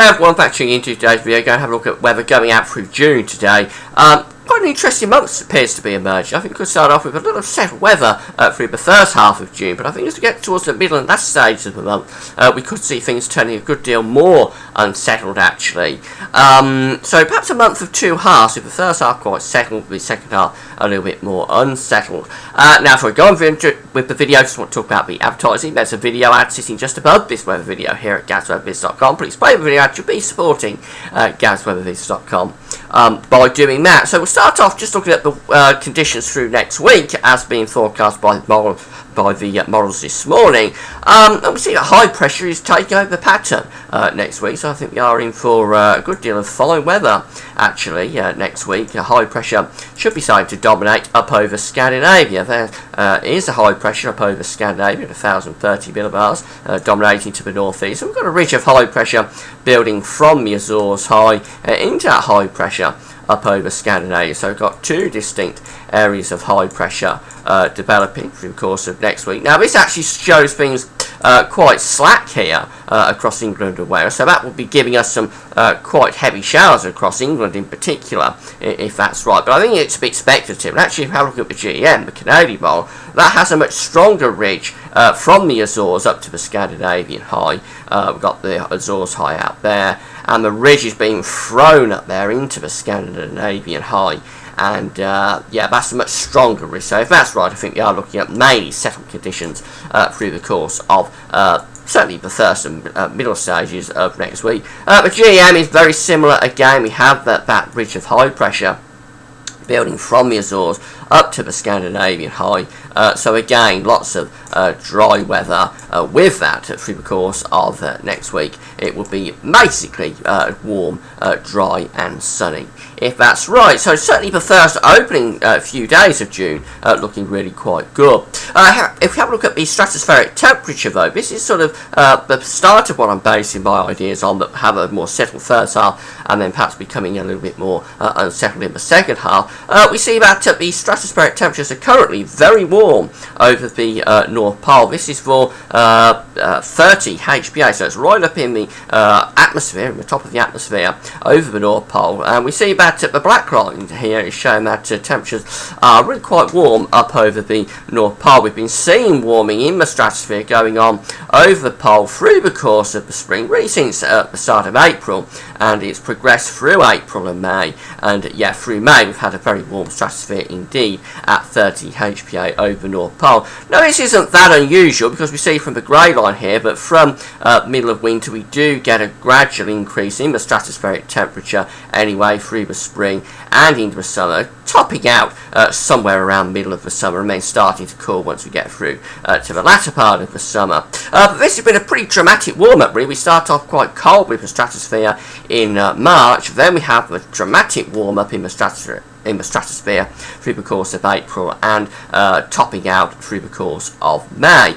Hey everyone, back tuning into today's video. Going to have a look at weather going out through June today. Quite an interesting month appears to be emerging. I think we could start off with a little settled weather through the first half of June, but I think as we get towards the middle and last stages of the month, we could see things turning a good deal more unsettled actually. So perhaps a month of two halves, with the first half quite settled, the second half a little bit more unsettled. Now before we go on with the video, I just want to talk about the advertising. There's a video ad sitting just above this weather video here at gazweatherviz.com. Please play the video ad, you'll be supporting gazweatherviz.com by doing that. So we'll start off just looking at the conditions through next week as being forecast by the models this morning. And we see that high pressure is taking over the pattern next week, so I think we are in for a good deal of fine weather actually next week. High pressure should be starting to dominate up over Scandinavia. There is a high pressure up over Scandinavia at 1030 millibars, dominating to the northeast. So we've got a ridge of high pressure building from the Azores high into that high pressure up over Scandinavia. So we've got two distinct areas of high pressure developing through the course of next week. Now this actually shows things quite slack here across England and Wales, so that will be giving us some quite heavy showers across England in particular, if that's right. But I think it's a bit speculative, and actually if you have a look at the GEM, the Canadian model, that has a much stronger ridge from the Azores up to the Scandinavian high. We've got the Azores high out there, and the ridge is being thrown up there into the Scandinavian high. And yeah, that's a much stronger risk. So if that's right, I think we are looking at mainly settled conditions through the course of certainly the first and middle stages of next week. The GEM is very similar again. We have that ridge of high pressure building from the Azores up to the Scandinavian high. So again, lots of dry weather with that through the course of next week. It will be basically warm, dry and sunny, if that's right. So certainly the first opening few days of June looking really quite good. If we have a look at the stratospheric temperature though, this is sort of the start of what I'm basing my ideas on, that have a more settled first half and then perhaps becoming a little bit more unsettled in the second half. We see that the stratospheric temperatures are currently very warm over the North Pole. This is for 30 HPA, so it's right up in the atmosphere, in the top of the atmosphere over the North Pole. And we see that the black line here is showing that temperatures are really quite warm up over the North Pole. We've been seeing warming in the stratosphere going on over the pole through the course of the spring, really since the start of April, and it's progressed through April and May. And yeah, through May we've had a very warm stratosphere indeed at 30 HPA over the North Pole. Now this isn't that unusual, because we see from the grey line here, but from middle of winter we do get a gradual increase in the stratospheric temperature anyway through the spring and into the summer, topping out somewhere around middle of the summer and then starting to cool once we get through to the latter part of the summer. But this has been a pretty dramatic warm-up really. We start off quite cold with the stratosphere in March, then we have a dramatic warm-up in the stratosphere through the course of April and topping out through the course of May.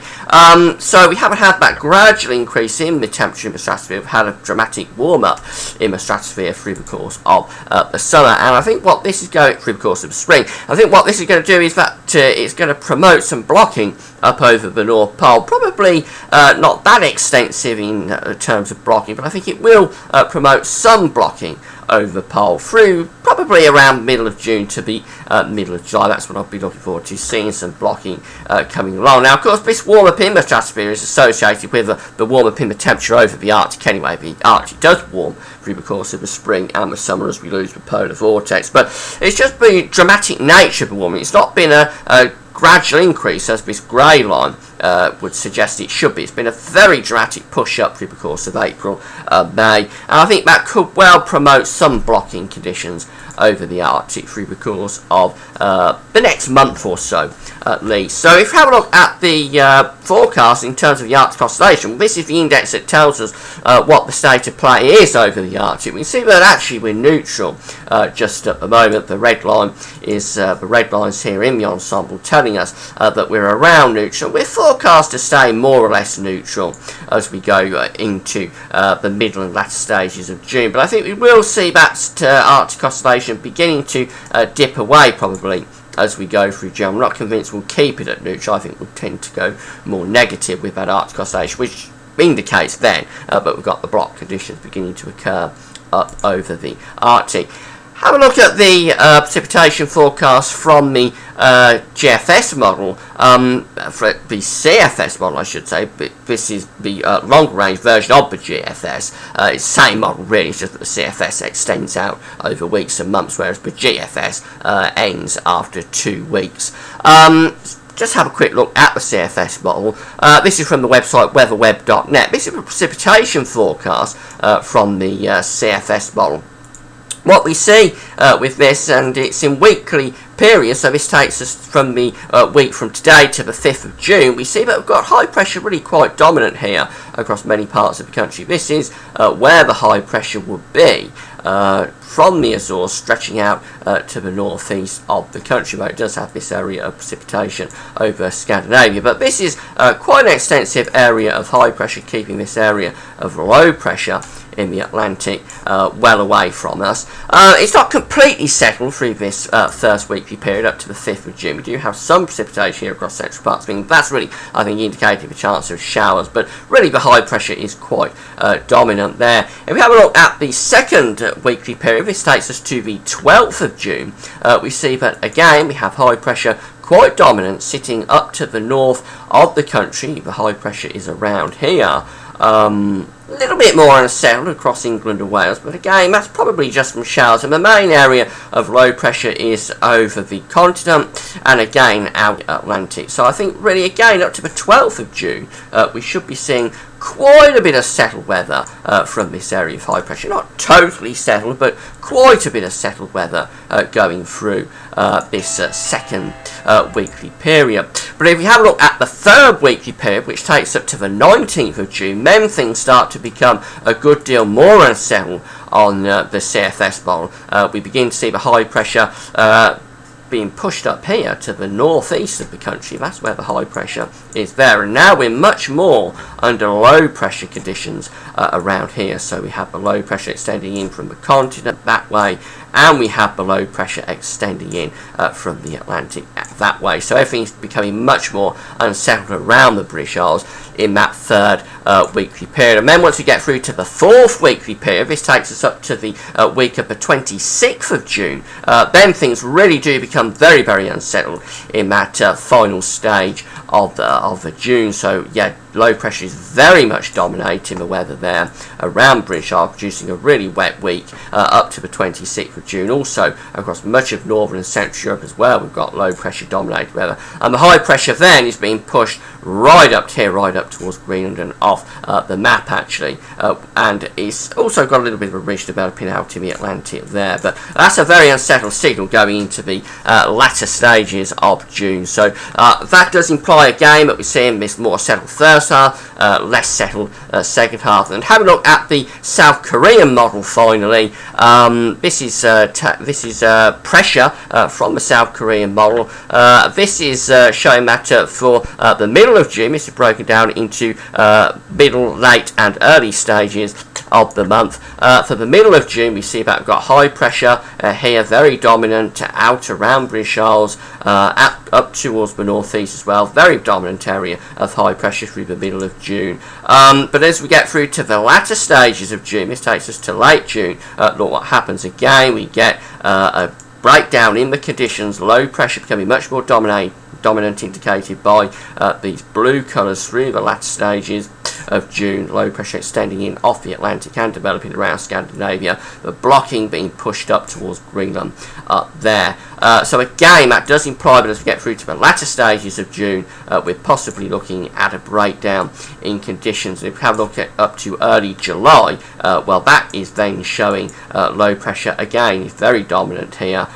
So we haven't had that gradual increase in the temperature in the stratosphere. We've had a dramatic warm-up in the stratosphere through the course of the summer, and I think what this is going through the course of the spring, I think what this is going to do is that it's going to promote some blocking up over the North Pole. Probably not that extensive in terms of blocking, but I think it will promote some blocking over the pole through probably around middle of June to the middle of July. That's what I'll be looking forward to, seeing some blocking coming along. Now of course this warm-up in the stratosphere is associated with the warm-up in the temperature over the Arctic anyway. The Arctic does warm through the course of the spring and the summer as we lose the polar vortex, but it's just the dramatic nature of the warming. It's not been a gradual increase as this grey line would suggest it should be. It's been a very dramatic push up through the course of April, May, and I think that could well promote some blocking conditions over the Arctic through the course of the next month or so at least. So if you have a look at the forecast in terms of the Arctic oscillation, this is the index that tells us what the state of play is over the Arctic. We can see that actually we're neutral just at the moment. The red line is the red lines here in the ensemble telling us that we're around neutral. We're forecast to stay more or less neutral as we go into the middle and latter stages of June, but I think we will see that Arctic oscillation beginning to dip away probably as we go through June. I'm not convinced we'll keep it at neutral. I think we'll tend to go more negative with that Arctic oscillation, which indicates then, but we've got the block conditions beginning to occur up over the Arctic. Have a look at the precipitation forecast from the GFS model, for the CFS model I should say, but this is the longer range version of the GFS. It's the same model really, it's just that the CFS extends out over weeks and months, whereas the GFS ends after 2 weeks. Just have a quick look at the CFS model. This is from the website weatherweb.net. This is a precipitation forecast from the CFS model. What we see with this, and it's in weekly periods, so this takes us from the week from today to the 5th of June, we see that we've got high pressure really quite dominant here across many parts of the country. This is where the high pressure would be from the Azores stretching out to the northeast of the country, but it does have this area of precipitation over Scandinavia. But this is quite an extensive area of high pressure, keeping this area of low pressure in the Atlantic well away from us. It's not completely settled through this first weekly period up to the 5th of June. We do have some precipitation here across central parts of England. That's really, I think, indicating the chance of showers, but really the high pressure is quite dominant there. If we have a look at the second weekly period, this takes us to the 12th of June. We see that again we have high pressure quite dominant sitting up to the north of the country. The high pressure is around here. A little bit more unsettled across England and Wales, but again that's probably just from showers, and the main area of low pressure is over the continent and again out Atlantic. So I think really again up to the 12th of June we should be seeing quite a bit of settled weather from this area of high pressure. Not totally settled, but quite a bit of settled weather going through this second weekly period. But if we have a look at the third weekly period, which takes up to the 19th of June, then things start to become a good deal more unsettled on the CFS model. We begin to see the high pressure being pushed up here to the northeast of the country. That's where the high pressure is there, and now we're much more under low pressure conditions around here. So we have the low pressure extending in from the continent that way, and we have the low pressure extending in from the Atlantic that way. So everything's becoming much more unsettled around the British Isles in that third weekly period. And then once we get through to the fourth weekly period, this takes us up to the week of the 26th of June, then things really do become very, very unsettled in that final stage of the June. So yeah, low pressure is very much dominating the weather there around British Isles, producing a really wet week up to the 26th of June. Also across much of northern and central Europe as well, we've got low pressure dominated weather, and the high pressure then is being pushed right up here, right up towards Greenland and off the map actually, and it's also got a little bit of a ridge developing out in the Atlantic there. But that's a very unsettled signal going into the latter stages of June. So that does imply again that we're seeing this more settled first half, less settled second half. And have a look at the South Korean model finally. This is pressure from the South Korean model. This is showing that for the middle of June. This is broken down into middle, late and early stages of the month. For the middle of June we see that we've got high pressure here, very dominant out around British Isles, up towards the northeast as well, very dominant area of high pressure through the middle of June. But as we get through to the latter stages of June, this takes us to late June, look what happens again. We get a breakdown in the conditions, low pressure becoming much more dominant, indicated by these blue colours through the latter stages of June. Low pressure extending in off the Atlantic and developing around Scandinavia, the blocking being pushed up towards Greenland up there. So again, that does imply that as we get through to the latter stages of June, we're possibly looking at a breakdown in conditions. If we have a look at up to early July, well, that is then showing low pressure again is very dominant here,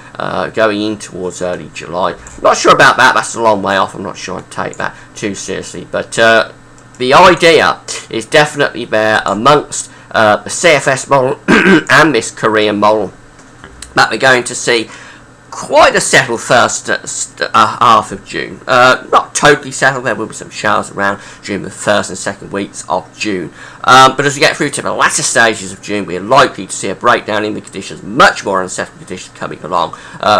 going in towards early July. Not sure about that, that's a long way off. I'm not sure I'd take that too seriously, but the idea is definitely there amongst the CFS model and this Korean model that we're going to see quite a settled first half of June. Not totally settled, there will be some showers around during the first and second weeks of June. But as we get through to the latter stages of June, we are likely to see a breakdown in the conditions, much more unsettled conditions coming along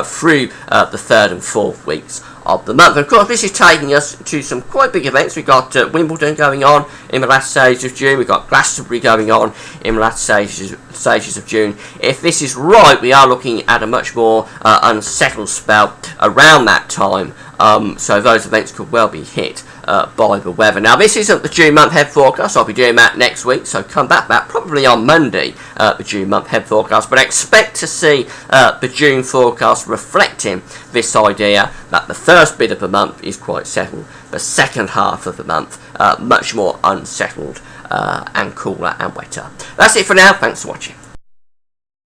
through the third and fourth weeks of the month. And of course, this is taking us to some quite big events. We've got Wimbledon going on in the last stages of June. We've got Glastonbury going on in the last stages of June. If this is right, we are looking at a much more unsettled spell around that time. So those events could well be hit by the weather. Now, this isn't the June month head forecast. I'll be doing that next week, so come back that probably on Monday, the June month head forecast. But expect to see the June forecast reflecting this idea that the first bit of the month is quite settled, the second half of the month much more unsettled and cooler and wetter. That's it for now. Thanks for watching.